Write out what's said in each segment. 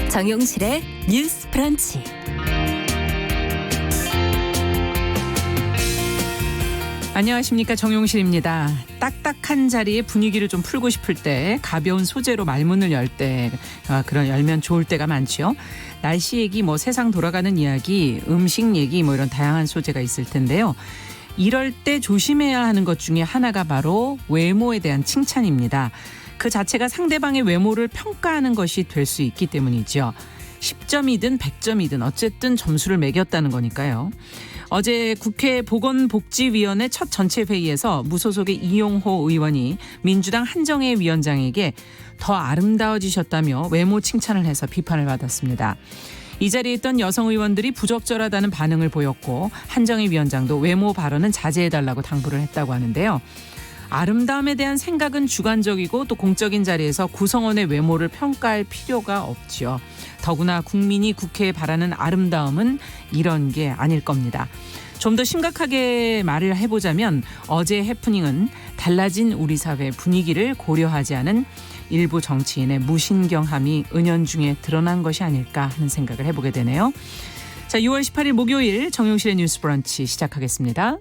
정용실의 뉴스 브런치. 안녕하십니까, 정용실입니다. 딱딱한 자리에 분위기를 좀 풀고 싶을 때 가벼운 소재로 말문을 열 때 그런 열면 좋을 때가 많죠. 날씨 얘기, 세상 돌아가는 이야기, 음식 얘기 이런 다양한 소재가 있을 텐데요. 이럴 때 조심해야 하는 것 중에 하나가 바로 외모에 대한 칭찬입니다. 그 자체가 상대방의 외모를 평가하는 것이 될 수 있기 때문이죠. 10점이든 100점이든 어쨌든 점수를 매겼다는 거니까요. 어제 국회 보건복지위원회 첫 전체 회의에서 무소속의 이용호 의원이 민주당 한정혜 위원장에게 더 아름다워지셨다며 외모 칭찬을 해서 비판을 받았습니다. 이 자리에 있던 여성 의원들이 부적절하다는 반응을 보였고 한정혜 위원장도 외모 발언은 자제해달라고 당부를 했다고 하는데요. 아름다움에 대한 생각은 주관적이고 또 공적인 자리에서 구성원의 외모를 평가할 필요가 없죠. 더구나 국민이 국회에 바라는 아름다움은 이런 게 아닐 겁니다. 좀 더 심각하게 말을 해보자면 어제의 해프닝은 달라진 우리 사회 분위기를 고려하지 않은 일부 정치인의 무신경함이 은연중에 드러난 것이 아닐까 하는 생각을 해보게 되네요. 자, 6월 18일 목요일 정용실의 뉴스 브런치 시작하겠습니다.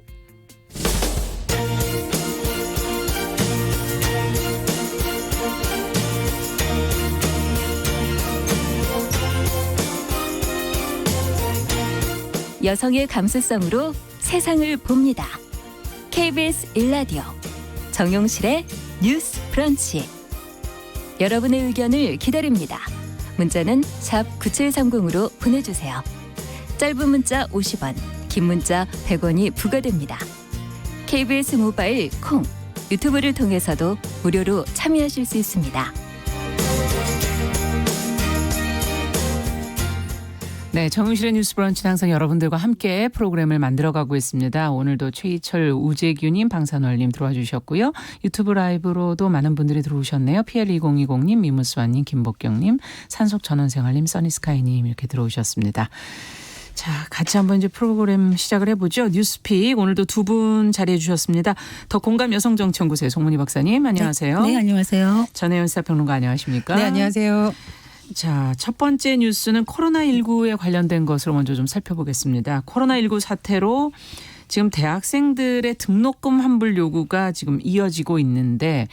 여성의 감수성으로 세상을 봅니다. KBS 1라디오 정용실의 뉴스 브런치. 여러분의 의견을 기다립니다. 문자는 샵 9730으로 보내주세요. 짧은 문자 50원, 긴 문자 100원이 부과됩니다. KBS 모바일 콩, 유튜브를 통해서도 무료로 참여하실 수 있습니다. 네, 정용실의 뉴스 브런치는 항상 여러분들과 함께 프로그램을 만들어가고 있습니다. 오늘도 최희철, 우재규님, 방산월님 들어와 주셨고요. 유튜브 라이브로도 많은 분들이 들어오셨네요. PL2020님, 미무스와님, 김복경님, 산속전원생활님, 써니스카이님 이렇게 들어오셨습니다. 자, 같이 한번 이제 프로그램 시작을 해보죠. 뉴스픽 오늘도 두 분 자리해 주셨습니다. 더 공감 여성정치연구소의 송문희 박사님, 안녕하세요. 네, 안녕하세요. 전혜연 시사평론가 안녕하십니까? 네, 안녕하세요. 자, 첫 번째 뉴스는 코로나19에 관련된 것으로 먼저 좀 살펴보겠습니다. 코로나19 사태로 지금 대학생들의 등록금 환불 요구가 지금 이어지고 있는데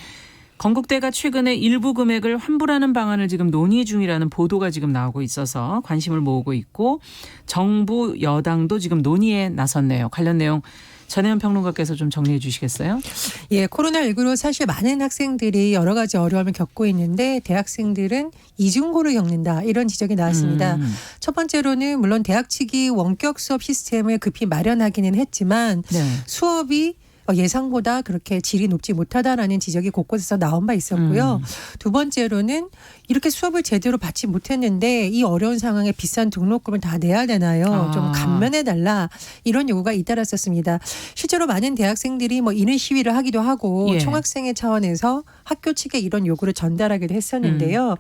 건국대가 최근에 일부 금액을 환불하는 방안을 지금 논의 중이라는 보도가 지금 나오고 있어서 관심을 모으고 있고 정부 여당도 지금 논의에 나섰네요. 관련 내용 전혜연 평론가께서 좀 정리해 주시겠어요? 예, 코로나19로 사실 많은 학생들이 여러 가지 어려움을 겪고 있는데 대학생들은 이중고를 겪는다 이런 지적이 나왔습니다. 첫 번째로는 물론 대학 측이 원격 수업 시스템을 급히 마련하기는 했지만 네. 수업이 예상보다 그렇게 질이 높지 못하다라는 지적이 곳곳에서 나온 바 있었고요. 두 번째로는 이렇게 수업을 제대로 받지 못했는데 이 어려운 상황에 비싼 등록금을 다 내야 되나요? 좀 감면해달라 이런 요구가 잇따랐었습니다. 실제로 많은 대학생들이 이른 시위를 하기도 하고 예. 총학생회 차원에서 학교 측에 이런 요구를 전달하기도 했었는데요.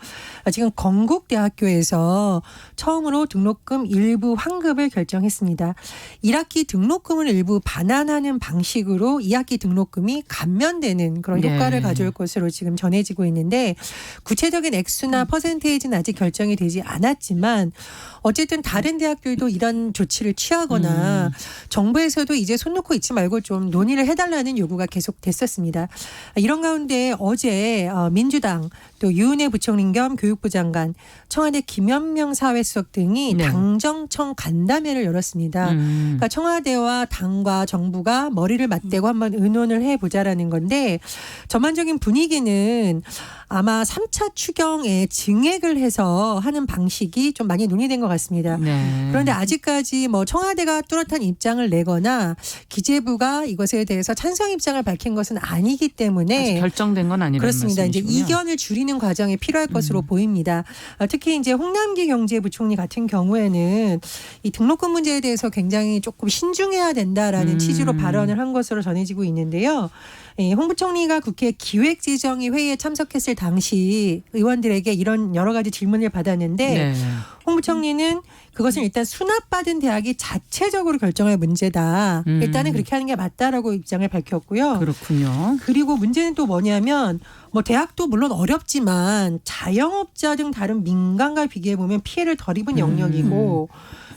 지금 건국대학교에서 처음으로 등록금 일부 환급을 결정했습니다. 1학기 등록금을 일부 반환하는 방식으로 2학기 등록금이 감면되는 그런 효과를 가져올 것으로 지금 전해지고 있는데 구체적인 액수나 퍼센테이지는 아직 결정이 되지 않았지만 어쨌든 다른 대학들도 이런 조치를 취하거나 정부에서도 이제 손 놓고 있지 말고 좀 논의를 해달라는 요구가 계속 됐었습니다. 이런 가운데 어제 민주당 또 유은혜 부총리 겸 교육부 장관, 청와대 김현명 사회수석 등이 당정청 간담회를 열었습니다. 그러니까 청와대와 당과 정부가 머리를 맞대고 한번 의논을 해보자라는 건데 전반적인 분위기는 아마 3차 추경에 증액을 해서 하는 방식이 좀 많이 논의된 것 같습니다. 네. 그런데 아직까지 청와대가 뚜렷한 입장을 내거나 기재부가 이것에 대해서 찬성 입장을 밝힌 것은 아니기 때문에 아직 결정된 건 아니라는 그렇습니다. 이제 말씀이시군요. 이견을 줄이는 과정이 필요할 것으로 보입니다. 특히 이제 홍남기 경제부총리 같은 경우에는 이 등록금 문제에 대해서 굉장히 조금 신중해야 된다라는 취지로 발언을 한 것으로 전해지고 있는데요. 홍 부총리가 국회 기획재정위 회의에 참석했을 당시 의원들에게 이런 여러 가지 질문을 받았는데 네. 홍 부총리는 그것은 일단 수납받은 대학이 자체적으로 결정할 문제다. 일단은 그렇게 하는 게 맞다라고 입장을 밝혔고요. 그렇군요. 그리고 문제는 또 뭐냐면 뭐 대학도 물론 어렵지만 자영업자 등 다른 민간과 비교해 보면 피해를 덜 입은 영역이고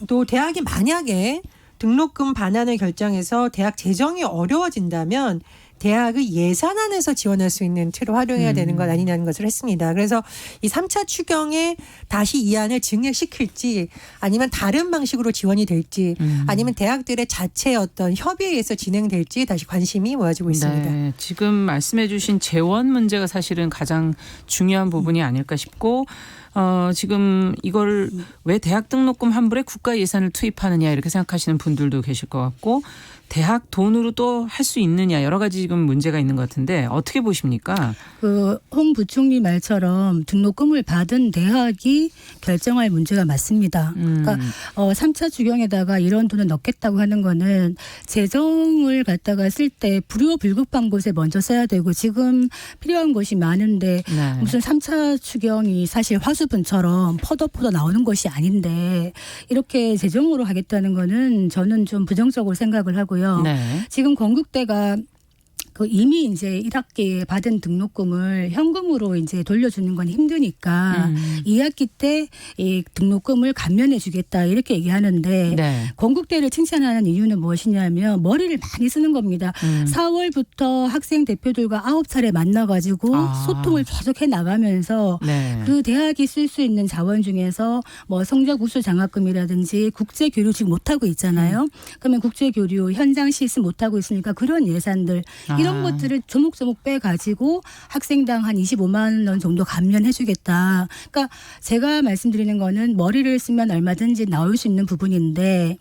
또 대학이 만약에 등록금 반환을 결정해서 대학 재정이 어려워진다면 대학의 예산안에서 지원할 수 있는 틀을 활용해야 되는 것 아니냐는 것을 했습니다. 그래서 이 3차 추경에 다시 이 안을 증액시킬지 아니면 다른 방식으로 지원이 될지 아니면 대학들의 자체 어떤 협의에 의해서 진행될지 다시 관심이 모아지고 있습니다. 네, 지금 말씀해 주신 재원 문제가 사실은 가장 중요한 부분이 아닐까 싶고 지금 이걸 왜 대학 등록금 환불에 국가 예산을 투입하느냐 이렇게 생각하시는 분들도 계실 것 같고 대학 돈으로 또 할 수 있느냐 여러 가지 지금 문제가 있는 것 같은데 어떻게 보십니까? 홍 부총리 말처럼 등록금을 받은 대학이 결정할 문제가 맞습니다. 그러니까 3차 주경에다가 이런 돈을 넣겠다고 하는 거는 재정을 갖다가 쓸 때 불효불급한 곳에 먼저 써야 되고 지금 필요한 곳이 많은데 네. 무슨 3차 추경이 사실 화수분처럼 퍼덕퍼덕 나오는 것이 아닌데 이렇게 재정으로 하겠다는 거는 저는 좀 부정적으로 생각을 하고요. 네. 지금 건국대가 이미 이제 1학기에 받은 등록금을 현금으로 이제 돌려주는 건 힘드니까 2학기 때 이 등록금을 감면해 주겠다 이렇게 얘기하는데 네. 건국대를 칭찬하는 이유는 무엇이냐면 머리를 많이 쓰는 겁니다. 4월부터 학생 대표들과 9차례 만나가지고 소통을 계속 해 나가면서 네. 그 대학이 쓸 수 있는 자원 중에서 뭐 성적 우수 장학금이라든지 국제 교류 지금 못 하고 있잖아요. 그러면 국제 교류 현장 실습 못 하고 있으니까 그런 예산들 이런 것들을 조목조목 빼가지고 학생당 한 25만 원 정도 감면해 주겠다. 그러니까 제가 말씀드리는 거는 머리를 쓰면 얼마든지 나올 수 있는 부분인데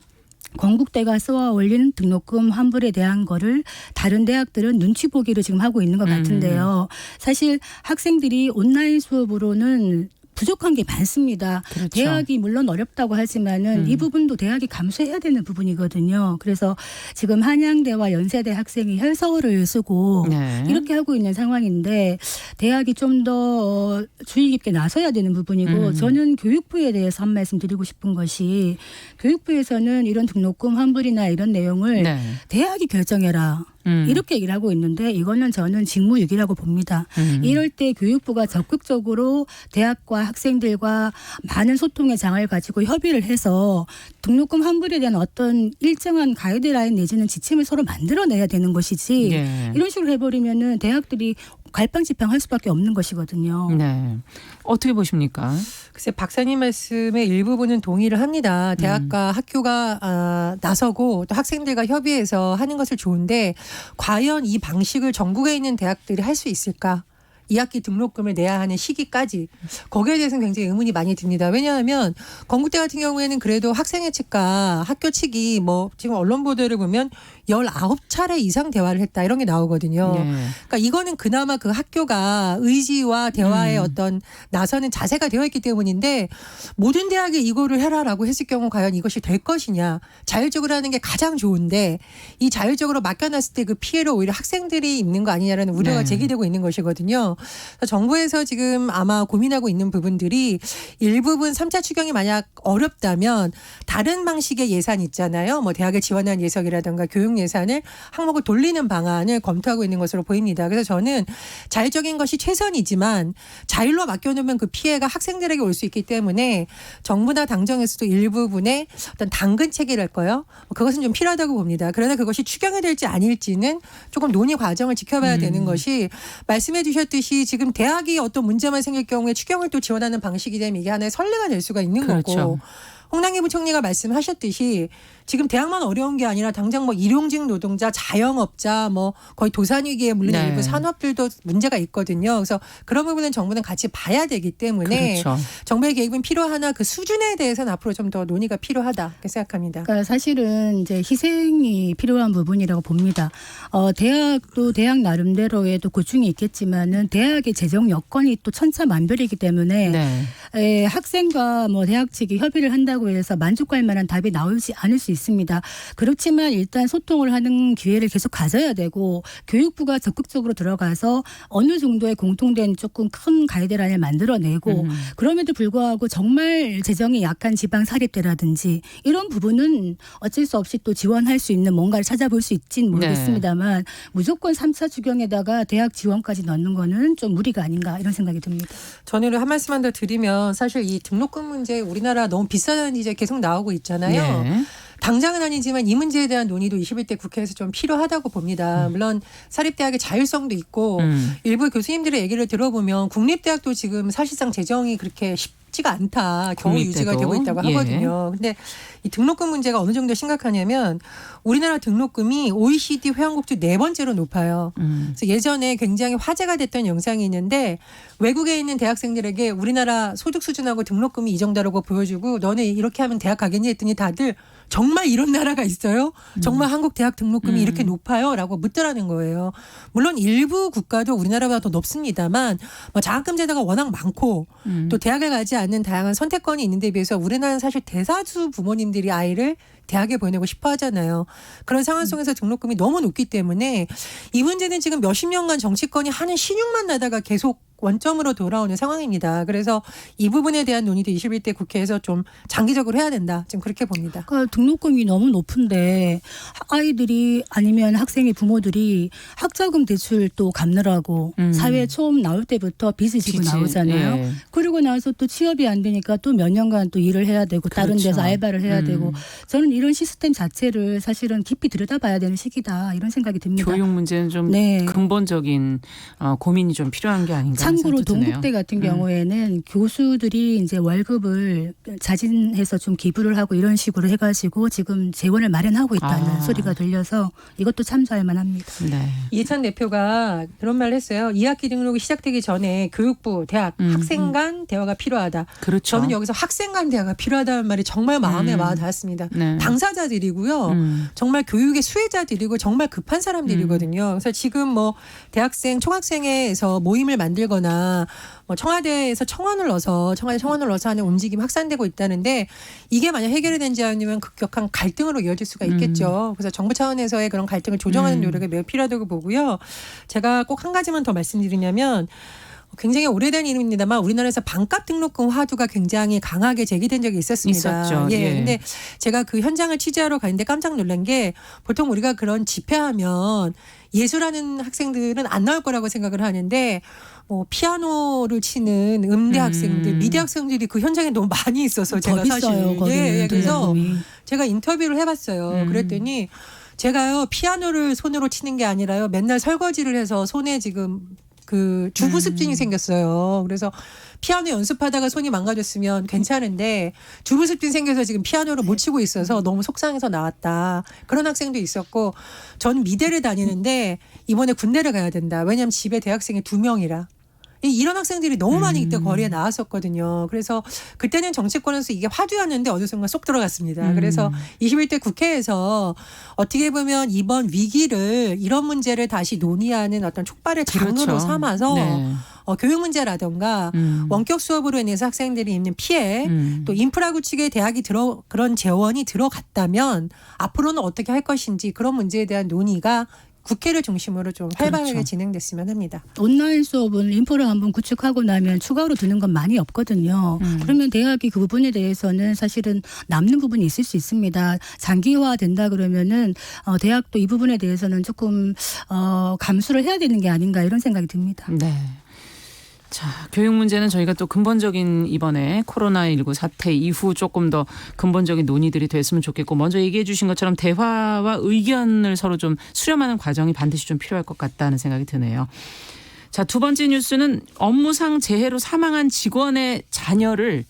건국대가 쏘아 올린 등록금 환불에 대한 거를 다른 대학들은 눈치 보기를 지금 하고 있는 것 같은데요. 사실 학생들이 온라인 수업으로는 부족한 게 많습니다. 그렇죠. 대학이 물론 어렵다고 하지만은 이 부분도 대학이 감수해야 되는 부분이거든요. 그래서 지금 한양대와 연세대 학생이 혈서를 쓰고 네. 이렇게 하고 있는 상황인데 대학이 좀 더 주의 깊게 나서야 되는 부분이고 저는 교육부에 대해서 한 말씀 드리고 싶은 것이 교육부에서는 이런 등록금 환불이나 이런 내용을 네. 대학이 결정해라. 이렇게 얘기를 하고 있는데 이거는 저는 직무유기라고 봅니다. 이럴 때 교육부가 적극적으로 대학과 학생들과 많은 소통의 장을 가지고 협의를 해서 등록금 환불에 대한 어떤 일정한 가이드라인 내지는 지침을 서로 만들어내야 되는 것이지 네. 이런 식으로 해버리면은 대학들이 갈팡질팡할 수밖에 없는 것이거든요. 네. 어떻게 보십니까? 글쎄 박사님 말씀의 일부분은 동의를 합니다. 대학과 학교가 나서고 또 학생들과 협의해서 하는 것을 좋은데 과연 이 방식을 전국에 있는 대학들이 할 수 있을까? 2학기 등록금을 내야 하는 시기까지 거기에 대해서는 굉장히 의문이 많이 듭니다. 왜냐하면 건국대 같은 경우에는 그래도 학생회 측과 학교 측이 뭐 지금 언론 보도를 보면 19차례 이상 대화를 했다 이런 게 나오거든요. 네. 그러니까 이거는 그나마 그 학교가 의지와 대화의 어떤 나서는 자세가 되어 있기 때문인데 모든 대학에 이거를 해라라고 했을 경우 과연 이것이 될 것이냐. 자율적으로 하는 게 가장 좋은데 이 자율적으로 맡겨놨을 때 그 피해를 오히려 학생들이 입는 거 아니냐라는 우려가 네. 제기되고 있는 것이거든요. 그래서 정부에서 지금 아마 고민하고 있는 부분들이 일부분 3차 추경이 만약 어렵다면 다른 방식의 예산 있잖아요. 뭐 대학에 지원한 예석이라든가 교육 예산을 항목을 돌리는 방안을 검토하고 있는 것으로 보입니다. 그래서 저는 자율적인 것이 최선이지만 자율로 맡겨놓으면 그 피해가 학생들에게 올 수 있기 때문에 정부나 당정에서도 일부분의 어떤 당근 체계랄까요? 그것은 좀 필요하다고 봅니다. 그러나 그것이 추경이 될지 아닐지는 조금 논의 과정을 지켜봐야 되는 것이 말씀해 주셨듯이 지금 대학이 어떤 문제만 생길 경우에 추경을 또 지원하는 방식이 되면 이게 하나의 선례가 될 수가 있는 그렇죠. 거고 홍남기 부총리가 말씀하셨듯이 지금 대학만 어려운 게 아니라 당장 뭐 일용직 노동자, 자영업자, 뭐 거의 도산위기에 물린 네. 일부 산업들도 문제가 있거든요. 그래서 그런 부분은 정부는 같이 봐야 되기 때문에 그렇죠. 정부의 정부의 개입은 필요하나 그 수준에 대해서는 앞으로 좀 더 논의가 필요하다 이렇게 생각합니다. 그러니까 사실은 이제 희생이 필요한 부분이라고 봅니다. 대학도 대학 나름대로의 또 고충이 있겠지만은 대학의 재정 여건이 또 천차만별이기 때문에 네. 학생과 뭐 대학 측이 협의를 한다고 한다고 해서 만족할 만한 답이 나오지 않을 수 있습니다. 그렇지만 일단 소통을 하는 기회를 계속 가져야 되고 교육부가 적극적으로 들어가서 어느 정도의 공통된 조금 큰 가이드라인을 만들어내고 그럼에도 불구하고 정말 재정이 약한 지방 사립대라든지 이런 부분은 어쩔 수 없이 또 지원할 수 있는 뭔가를 찾아볼 수 있진 모르겠습니다만 무조건 3차 추경에다가 대학 지원까지 넣는 거는 좀 무리가 아닌가 이런 생각이 듭니다. 전에 한 말씀만 더 드리면 사실 이 등록금 문제 우리나라 너무 비싸다는 이제 계속 나오고 있잖아요. 네. 당장은 아니지만 이 문제에 대한 논의도 21대 국회에서 좀 필요하다고 봅니다. 물론 사립대학의 자율성도 있고 일부 교수님들의 얘기를 들어보면 국립대학도 지금 사실상 재정이 그렇게 쉽지가 않다. 겨우 국립대도. 유지가 되고 있다고 하거든요. 근데 이 등록금 문제가 어느 정도 심각하냐면 우리나라 등록금이 OECD 회원국 중 4번째로 높아요. 그래서 예전에 굉장히 화제가 됐던 영상이 있는데 외국에 있는 대학생들에게 우리나라 소득 수준하고 등록금이 이 정도라고 보여주고 너네 이렇게 하면 대학 가겠니 했더니 다들 정말 이런 나라가 있어요? 정말 한국 대학 등록금이 이렇게 높아요? 라고 묻더라는 거예요. 물론 일부 국가도 우리나라보다 더 높습니다만 뭐 장학금 제도가 워낙 많고 또 대학을 가지 않는 다양한 선택권이 있는 데 비해서 우리나라는 사실 대다수 부모님들이 아이를 대학에 보내고 싶어 하잖아요. 그런 상황 속에서 등록금이 너무 높기 때문에 이 문제는 지금 몇십 년간 정치권이 하는 신용만 나다가 계속 원점으로 돌아오는 상황입니다. 그래서 이 부분에 대한 논의도 21대 국회에서 좀 장기적으로 해야 된다. 지금 그렇게 봅니다. 그러니까 등록금이 너무 높은데 아이들이 아니면 학생의 부모들이 학자금 대출 또 갚느라고 사회 처음 나올 때부터 빚을 지고 나오잖아요. 예. 그리고 나서 또 취업이 안 되니까 또 몇 년간 또 일을 해야 되고 다른 그렇죠. 데서 알바를 해야 되고 저는 이런 시스템 자체를 사실은 깊이 들여다봐야 되는 시기다 이런 생각이 듭니다. 교육 문제는 좀 네. 근본적인 고민이 좀 필요한 게 아닌가. 참고로 생각도 드네요. 동국대 같은 경우에는 교수들이 이제 월급을 자진해서 좀 기부를 하고 이런 식으로 해가지고 지금 재원을 마련하고 있다는 소리가 들려서 이것도 참조할 만합니다. 네. 이해찬 대표가 그런 말을 했어요. 2학기 등록이 시작되기 전에 교육부, 대학, 학생 간 대화가 필요하다. 그렇죠. 저는 여기서 학생 간 대화가 필요하다는 말이 정말 마음에 와 닿았습니다. 네. 당사자들이고요. 정말 교육의 수혜자들이고 정말 급한 사람들이거든요. 그래서 지금 뭐 대학생, 총학생회에서 모임을 만들거나 뭐 청와대에서 청원을 넣어서 하는 움직임이 확산되고 있다는데 이게 만약 해결이 되지 않으면 급격한 갈등으로 이어질 수가 있겠죠. 그래서 정부 차원에서의 그런 갈등을 조정하는 노력이 매우 필요하다고 보고요. 제가 꼭 한 가지만 더 말씀드리냐면 굉장히 오래된 이름입니다만 우리나라에서 반값 등록금 화두가 굉장히 강하게 제기된 적이 있었습니다. 있었죠. 예. 예. 근데 제가 그 현장을 취재하러 갔는데 깜짝 놀란 게 보통 우리가 그런 집회하면 예술하는 학생들은 안 나올 거라고 생각을 하는데 뭐 피아노를 치는 음대 학생들, 미대 학생들이 그 현장에 너무 많이 있어서 제가 더 비싸요, 사실 거기는 그래서 등록금이. 제가 인터뷰를 해봤어요. 그랬더니 제가요 피아노를 손으로 치는 게 아니라요 맨날 설거지를 해서 손에 지금 그 주부습진이 생겼어요. 그래서 피아노 연습하다가 손이 망가졌으면 괜찮은데 주부습진 생겨서 지금 피아노를 못 치고 있어서 너무 속상해서 나왔다. 그런 학생도 있었고 저는 미대를 다니는데 이번에 군대를 가야 된다. 왜냐하면 집에 대학생이 2명이라. 이런 학생들이 너무 많이 그때 거리에 나왔었거든요. 그래서 그때는 정치권에서 이게 화두였는데 어느 순간 쏙 들어갔습니다. 그래서 21대 국회에서 어떻게 보면 이번 위기를 이런 문제를 다시 논의하는 어떤 촉발의 장으로 그렇죠. 삼아서 네. 교육 문제라든가 원격 수업으로 인해서 학생들이 입는 피해 또 인프라 구축에 대학이 그런 재원이 들어갔다면 앞으로는 어떻게 할 것인지 그런 문제에 대한 논의가 국회를 중심으로 좀 활발하게 그렇죠. 진행됐으면 합니다. 온라인 수업은 인프라 한번 구축하고 나면 추가로 드는 건 많이 없거든요. 그러면 대학이 그 부분에 대해서는 사실은 남는 부분이 있을 수 있습니다. 장기화 된다 그러면은 대학도 이 부분에 대해서는 조금 감수를 해야 되는 게 아닌가 이런 생각이 듭니다. 네. 자, 교육 문제는 저희가 또 근본적인 이번에 코로나19 사태 이후 조금 더 근본적인 논의들이 됐으면 좋겠고 먼저 얘기해 주신 것처럼 대화와 의견을 서로 좀 수렴하는 과정이 반드시 좀 필요할 것 같다는 생각이 드네요. 자, 두 번째 뉴스는 업무상 재해로 사망한 직원의 자녀를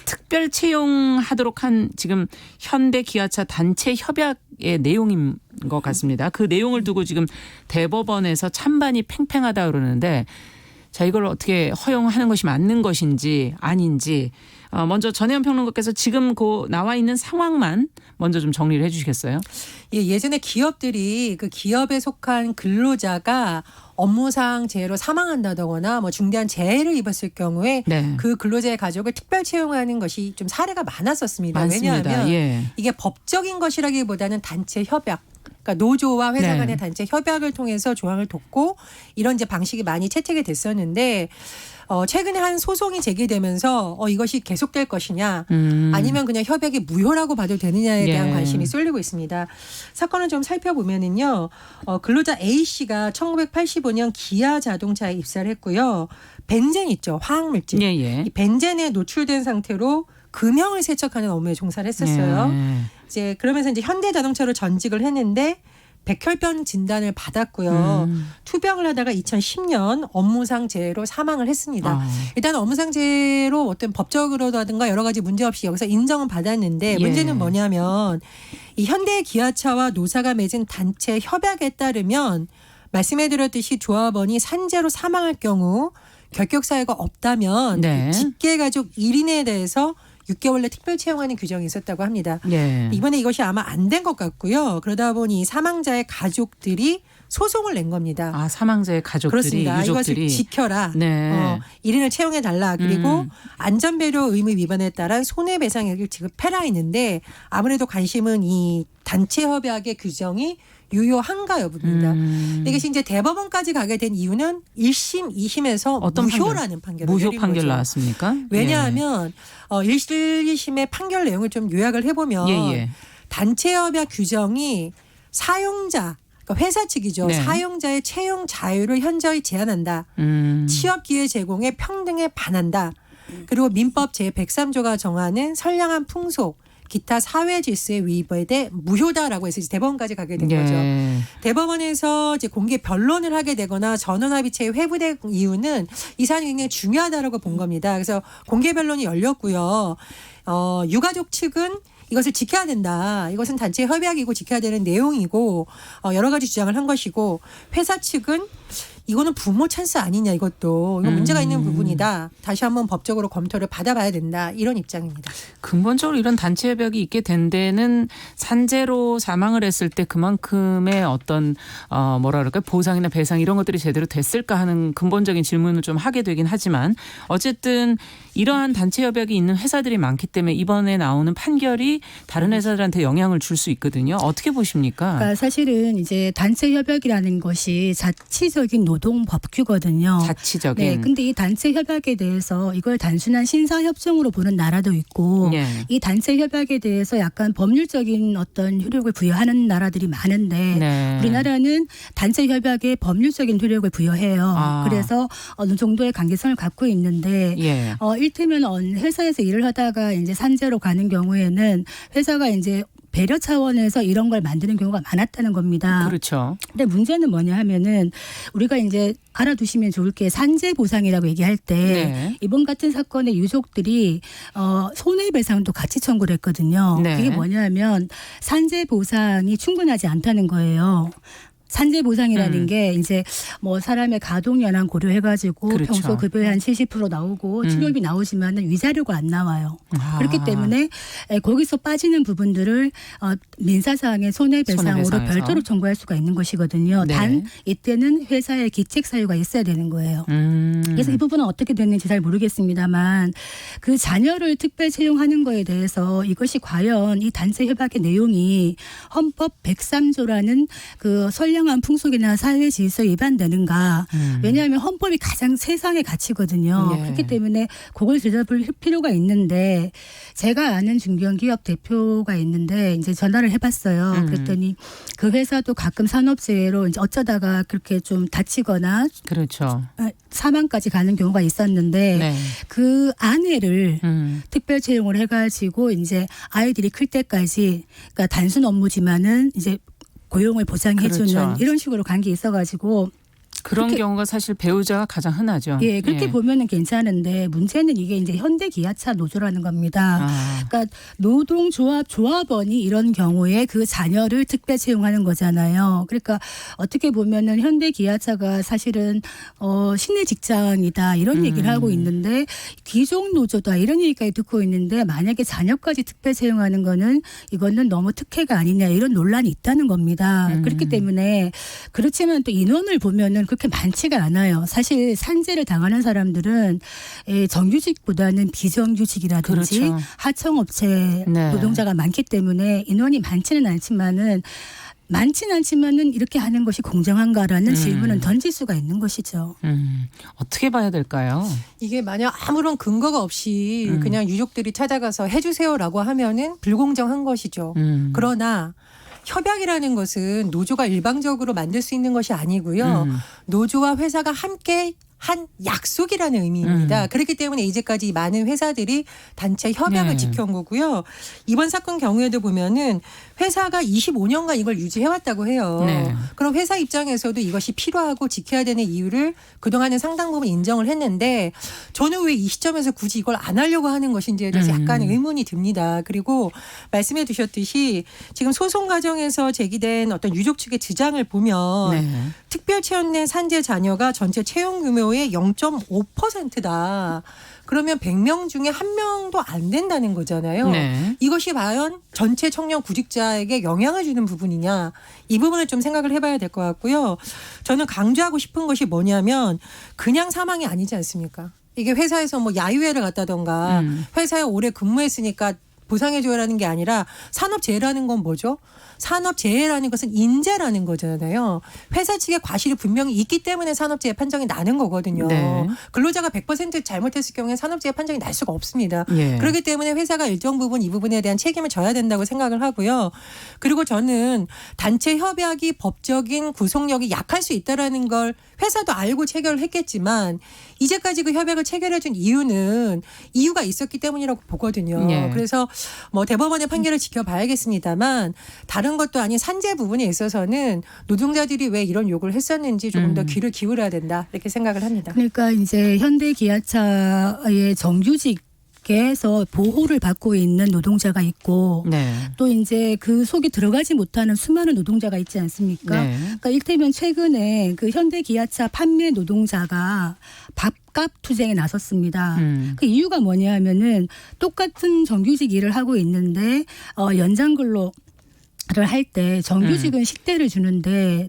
특별 채용하도록 한 지금 현대 기아차 단체 협약의 내용인 것 같습니다. 그 내용을 두고 지금 대법원에서 찬반이 팽팽하다 그러는데 자, 이걸 어떻게 허용하는 것이 맞는 것인지 아닌지 먼저 전혜연 평론가께서 지금 나와 있는 상황만 먼저 좀 정리를 해주시겠어요? 예, 예전에 기업들이 그 기업에 속한 근로자가 업무상 재해로 사망한다거나 뭐 중대한 재해를 입었을 경우에 네. 그 근로자의 가족을 특별 채용하는 것이 좀 사례가 많았었습니다. 많습니다. 왜냐하면 예. 이게 법적인 것이라기보다는 단체 협약. 그러니까 노조와 회사 네. 간의 단체 협약을 통해서 조항을 뒀고 이런 이제 방식이 많이 채택이 됐었는데 최근에 한 소송이 제기되면서 이것이 계속될 것이냐 아니면 그냥 협약이 무효라고 봐도 되느냐에 대한 예. 관심이 쏠리고 있습니다. 사건을 좀 살펴보면은요. 근로자 A 씨가 1985년 기아 자동차에 입사를 했고요. 벤젠 있죠. 화학물질. 예. 이 벤젠에 노출된 상태로 금형을 세척하는 업무에 종사를 했었어요. 예. 이제 그러면서 이제 현대자동차로 전직을 했는데 백혈병 진단을 받았고요. 투병을 하다가 2010년 업무상 재해로 사망을 했습니다. 일단 업무상 재해로 어떤 법적으로라든가 여러 가지 문제 없이 여기서 인정은 받았는데 예. 문제는 뭐냐면 이 현대 기아차와 노사가 맺은 단체 협약에 따르면 말씀해드렸듯이 조합원이 산재로 사망할 경우 결격 사유가 없다면 네. 직계가족 1인에 대해서 6개월 내 특별 채용하는 규정이 있었다고 합니다. 예. 이번에 이것이 아마 안 된 것 같고요. 그러다 보니 사망자의 가족들이 소송을 낸 겁니다. 사망자의 가족들이, 그렇습니다. 유족들이. 이것을 지켜라. 네. 1인을 채용해달라. 그리고 안전배려 의무 위반에 따른 손해배상액을 지급해라 했는데 아무래도 관심은 이 단체 협약의 규정이 유효한가 여부입니다. 이것이 이제 대법원까지 가게 된 이유는 1심, 2심에서 어떤 무효라는 판결을 무효 내린 판결 거죠. 나왔습니까? 왜냐하면 1, 2심의 판결 내용을 좀 요약을 해보면 예. 단체 협약 규정이 사용자 그러니까 회사 측이죠. 네. 사용자의 채용 자유를 현저히 제한한다. 취업 기회 제공에 평등에 반한다. 그리고 민법 제103조가 정하는 선량한 풍속 기타 사회 질서의 위반에 대해 무효다라고 해서 이제 대법원까지 가게 된 거죠. 대법원에서 이제 공개 변론을 하게 되거나 전원합의체에 회부된 이유는 이 사안이 굉장히 중요하다라고 본 겁니다. 그래서 공개 변론이 열렸고요. 유가족 측은 이것을 지켜야 된다. 이것은 단체 협약이고 지켜야 되는 내용이고 여러 가지 주장을 한 것이고 회사 측은 이거는 부모 찬스 아니냐 이것도 이거 문제가 있는 부분이다. 다시 한번 법적으로 검토를 받아봐야 된다. 이런 입장입니다. 근본적으로 이런 단체 협약이 있게 된 데는 산재로 사망을 했을 때 그만큼의 어떤 뭐라 그럴까요? 보상이나 배상 이런 것들이 제대로 됐을까 하는 근본적인 질문을 좀 하게 되긴 하지만 어쨌든 이러한 단체 협약이 있는 회사들이 많기 때문에 이번에 나오는 판결이 다른 회사들한테 영향을 줄 수 있거든요. 어떻게 보십니까? 그러니까 사실은 이제 단체 협약이라는 것이 자치적인 노동 법규거든요. 자치적인. 네, 근데 이 단체 협약에 대해서 이걸 단순한 신사 협정으로 보는 나라도 있고 예. 이 단체 협약에 대해서 약간 법률적인 어떤 효력을 부여하는 나라들이 많은데 네. 우리나라는 단체 협약에 법률적인 효력을 부여해요. 아. 그래서 어느 정도의 강제성을 갖고 있는데 예. 일테면 회사에서 일을 하다가 이제 산재로 가는 경우에는 회사가 이제 배려 차원에서 이런 걸 만드는 경우가 많았다는 겁니다. 그렇죠. 근데 문제는 뭐냐 하면은 우리가 이제 알아두시면 좋을 게 산재 보상이라고 얘기할 때 네. 이번 같은 사건의 유족들이 손해배상도 같이 청구를 했거든요. 네. 그게 뭐냐면 산재 보상이 충분하지 않다는 거예요. 산재 보상이라는 게 이제 뭐 사람의 가동 연한 고려해가지고 그렇죠. 평소 급여의 한 70% 나오고 치료비 나오지만은 위자료가 안 나와요. 그렇기 때문에 거기서 빠지는 부분들을 민사상의 손해배상으로 손해배상에서. 별도로 청구할 수가 있는 것이거든요. 네. 단 이때는 회사의 기책 사유가 있어야 되는 거예요. 그래서 이 부분은 어떻게 됐는지 잘 모르겠습니다만 그 자녀를 특별 채용하는 거에 대해서 이것이 과연 이 단체 협약의 내용이 헌법 103조라는 그 선량한 풍속이나 사회 질서 위반되는가. 왜냐하면 헌법이 가장 세상의 가치거든요. 예. 그렇기 때문에 그걸 들여다볼 필요가 있는데 제가 아는 중견기업 대표가 있는데 이제 전화를 해봤어요. 그랬더니 그 회사도 가끔 산업재해로 이제 어쩌다가 그렇게 좀 다치거나 그렇죠. 사망까지 가는 경우가 있었는데 네. 그 아내를 특별 채용을 해가지고 이제 아이들이 클 때까지 그러니까 단순 업무지만은 이제 고용을 보장해주는 그렇죠. 이런 식으로 간 게 있어가지고 그런 그렇게- 경우가 사실 배우자가 가장 흔하죠. 예, 그렇게 보면은 괜찮은데 문제는 이게 이제 현대기아차 노조라는 겁니다. 아, 그러니까 노동조합 조합원이 이런 경우에 그 자녀를 특별 채용하는 거잖아요. 그러니까 어떻게 보면은 현대기아차가 사실은 시내 직장이다 이런 얘기를 하고 있는데 귀족 노조다 이런 얘기까지 듣고 있는데 만약에 자녀까지 특별 채용하는 거는 이거는 너무 특혜가 아니냐 이런 논란이 있다는 겁니다. 그렇기 때문에 그렇지만 또 인원을 보면은 그렇게 많지가 않아요. 사실 산재를 당하는 사람들은 정규직보다는 비정규직이라든지 그렇죠. 하청업체 네. 노동자가 많기 때문에 인원이 많지는 않지만은 이렇게 하는 것이 공정한가라는 질문은 던질 수가 있는 것이죠. 어떻게 봐야 될까요? 이게 만약 아무런 근거가 없이 그냥 유족들이 찾아가서 해주세요라고 하면은 불공정한 것이죠. 그러나 협약이라는 것은 노조가 일방적으로 만들 수 있는 것이 아니고요. 노조와 회사가 함께 한 약속이라는 의미입니다. 그렇기 때문에 이제까지 많은 회사들이 단체 협약을 네. 지켜온 거고요. 이번 사건 경우에도 보면은 회사가 25년간 이걸 유지해왔다고 해요. 네. 그럼 회사 입장에서도 이것이 필요하고 지켜야 되는 이유를 그동안은 상당 부분 인정을 했는데 저는 왜 이 시점에서 굳이 이걸 안 하려고 하는 것인지에 대해서 약간 의문이 듭니다. 그리고 말씀해 주셨듯이 지금 소송 과정에서 제기된 어떤 유족 측의 주장을 보면 네. 특별 채용된 산재 자녀가 전체 채용 규모의 0.5%다. 그러면 100명 중에 1명도 안 된다는 거잖아요. 네. 이것이 과연 전체 청년 구직자에게 영향을 주는 부분이냐. 이 부분을 좀 생각을 해봐야 될 것 같고요. 저는 강조하고 싶은 것이 뭐냐면 그냥 사망이 아니지 않습니까? 이게 회사에서 뭐 야유회를 갔다던가 회사에 오래 근무했으니까 보상해줘야라는 게 아니라 산업재해라는 건 뭐죠? 산업재해라는 것은 인재라는 거잖아요. 회사 측의 과실이 분명히 있기 때문에 산업재해 판정이 나는 거거든요. 네. 근로자가 100% 잘못했을 경우에 산업재해 판정이 날 수가 없습니다. 예. 그렇기 때문에 회사가 일정 부분 이 부분에 대한 책임을 져야 된다고 생각을 하고요. 그리고 저는 단체 협약이 법적인 구속력이 약할 수 있다라는 걸 회사도 알고 체결을 했겠지만 이제까지 그 협약을 체결해 준 이유는 이유가 있었기 때문이라고 보거든요. 예. 그래서 뭐 대법원의 판결을 지켜봐야겠습니다만 다른 것도 아닌 산재 부분에 있어서는 노동자들이 왜 이런 요구를 했었는지 조금 더 귀를 기울여야 된다 이렇게 생각을 합니다. 그러니까 이제 현대기아차의 정규직에서 보호를 받고 있는 노동자가 있고 네. 또 이제 그 속에 들어가지 못하는 수많은 노동자가 있지 않습니까? 네. 그러니까 이를테면 최근에 그 현대기아차 판매 노동자가 밥값 투쟁에 나섰습니다. 그 이유가 뭐냐면은 똑같은 정규직 일을 하고 있는데 연장 근로를 할 때 정규직은 식대를 주는데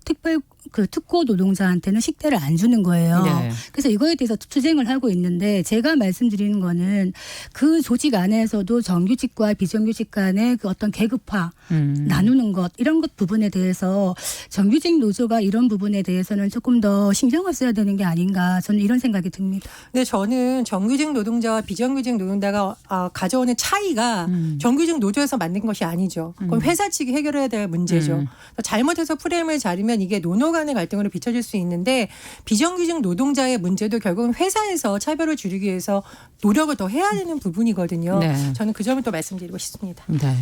특고 노동자한테는 식대를 안 주는 거예요. 네. 그래서 이거에 대해서 투쟁을 하고 있는데 제가 말씀드리는 거는 그 조직 안에서도 정규직과 비정규직 간의 그 어떤 계급화 나누는 것 이런 것 부분에 대해서 정규직 노조가 이런 부분에 대해서는 조금 더 신경을 써야 되는 게 아닌가 저는 이런 생각이 듭니다. 근데 저는 정규직 노동자와 비정규직 노동자가 가져오는 차이가 정규직 노조에서 만든 것이 아니죠. 그건 회사 측이 해결해야 될 문제죠. 잘못해서 프레임을 자르면 이게 노노 간의 갈등으로 비춰질 수 있는데 비정규직 노동자의 문제도 결국은 회사에서 차별을 줄이기 위해서 노력을 더 해야 되는 부분이거든요. 네. 저는 그 점을 또 말씀드리고 싶습니다. 네.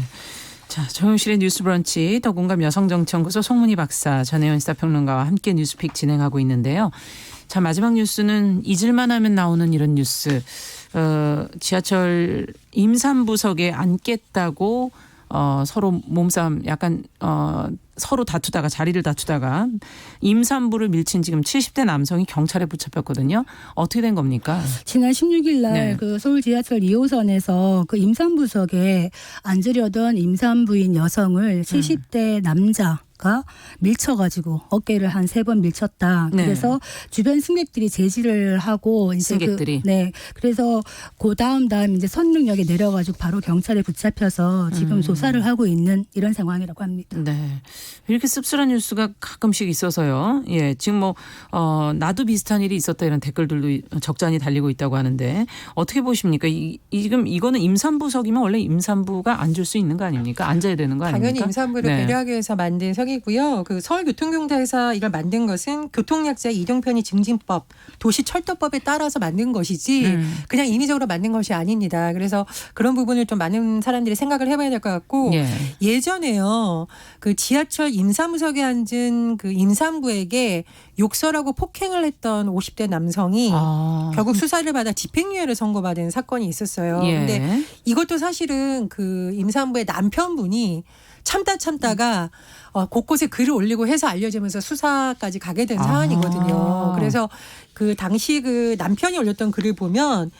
자, 정용실의 뉴스브런치 더공감 여성정치연구소 송문희 박사 전혜연 시사평론가와 함께 뉴스픽 진행하고 있는데요. 자, 마지막 뉴스는 잊을만 하면 나오는 이런 뉴스. 지하철 임산부석에 앉겠다고 서로 몸싸움 약간 서로 다투다가 자리를 다투다가 임산부를 밀친 지금 70대 남성이 경찰에 붙잡혔거든요. 어떻게 된 겁니까? 지난 16일 날 네. 그 서울 지하철 2호선에서 그 임산부석에 앉으려던 임산부인 여성을 70대 남자가 밀쳐가지고 어깨를 한 3번 밀쳤다. 네. 그래서 주변 승객들이 제지를 하고 이제 승객들이. 그래서 그 다음 이제 선릉역에 내려가지고 바로 경찰에 붙잡혀서 지금 조사를 하고 있는 이런 상황이라고 합니다. 네. 이렇게 씁쓸한 뉴스가 가끔씩 있어서요. 예, 지금 뭐 나도 비슷한 일이 있었다 이런 댓글들도 적잖이 달리고 있다고 하는데 어떻게 보십니까? 지금 이거는 임산부석이면 원래 임산부가 앉을 수 있는 거 아닙니까? 앉아야 되는 거 아닙니까? 당연히 임산부를 네. 배려하기 위해서 만든 석이고요. 그 서울교통공사에서 이걸 만든 것은 교통약자 이동편의 증진법, 도시철도법에 따라서 만든 것이지 그냥 임의적으로 만든 것이 아닙니다. 그래서 그런 부분을 좀 많은 사람들이 생각을 해봐야 될 것 같고 예. 예전에요. 그 지하철 지하철 임산부석에 앉은 그 임산부에게 욕설하고 폭행을 했던 50대 남성이 결국 수사를 받아 집행유예를 선고받은 사건이 있었어요. 예. 근데 이것도 사실은 그 임산부의 남편분이 참다가 곳곳에 글을 올리고 해서 알려지면서 수사까지 가게 된 사안이거든요. 그래서 그 당시 그 남편이 올렸던 글을 보면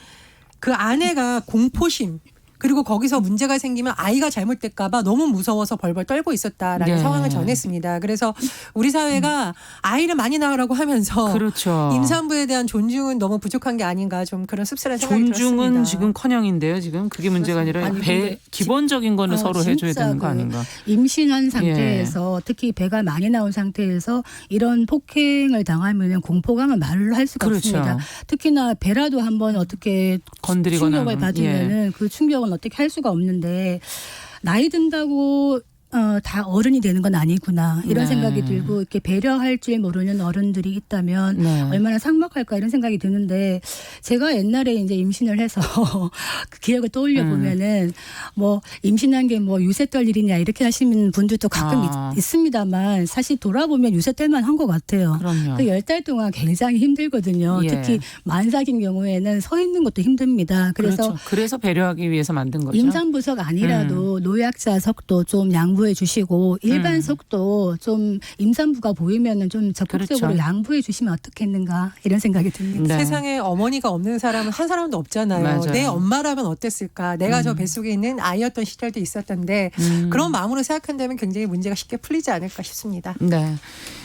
그 아내가 공포심 그리고 거기서 문제가 생기면 아이가 잘못될까 봐 너무 무서워서 벌벌 떨고 있었다라는 네. 상황을 전했습니다. 그래서 우리 사회가 아이를 많이 낳으라고 하면서 그렇죠. 임산부에 대한 존중은 너무 부족한 게 아닌가 좀 그런 씁쓸한 생각이 존중은 들었습니다. 지금커녕인데요. 지금 그게 문제가 아니라 아니, 근데 기본적인 거는 서로 해줘야 진짜 되는 거 그 아닌가. 임신한 상태에서 특히 배가 많이 나온 상태에서 이런 폭행을 당하면 공포감은 말로 할 수가 그렇죠. 없습니다. 특히나 배라도 한번 어떻게 건드리거나 충격을 하면, 받으면은 그 충격은 어떻게 할 수가 없는데 나이 든다고 다 어른이 되는 건 아니구나 이런 네. 생각이 들고 이렇게 배려할 줄 모르는 어른들이 있다면 네. 얼마나 삭막할까 이런 생각이 드는데 제가 옛날에 이제 임신을 해서 그 기억을 떠올려 보면은 뭐 임신한 게 뭐 유세 떨 일이냐 이렇게 하시는 분들도 가끔 있습니다만 사실 돌아보면 유세 떨만 한 것 같아요. 그럼요. 그 10달 동안 굉장히 힘들거든요. 예. 특히 만삭인 경우에는 서 있는 것도 힘듭니다. 그래서 그래서 배려하기 위해서 만든 거죠. 임산부석 아니라도 노약자석도 좀 양보해 주시고 일반석도 좀 임산부가 보이면은 좀 적극적으로 그렇죠. 양보해 주시면 어떻겠는가 이런 생각이 듭니다. 네. 세상에 어머니가 없는 사람은 한 사람도 없잖아요. 맞아요. 내 엄마라면 어땠을까. 내가 저 뱃속에 있는 아이였던 시절도 있었던데 그런 마음으로 생각한다면 굉장히 문제가 쉽게 풀리지 않을까 싶습니다. 네.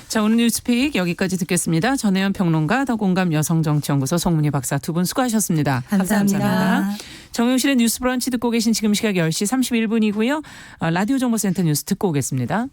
자, 오늘 뉴스픽 여기까지 듣겠습니다. 전혜연 평론가, 더공감 여성정치연구소 송문희 박사 두 분 수고하셨습니다. 감사합니다. 정용실의 뉴스 브런치 듣고 계신 지금 시각 10시 31분이고요. 라디오 정보센터 뉴스 듣고 오겠습니다.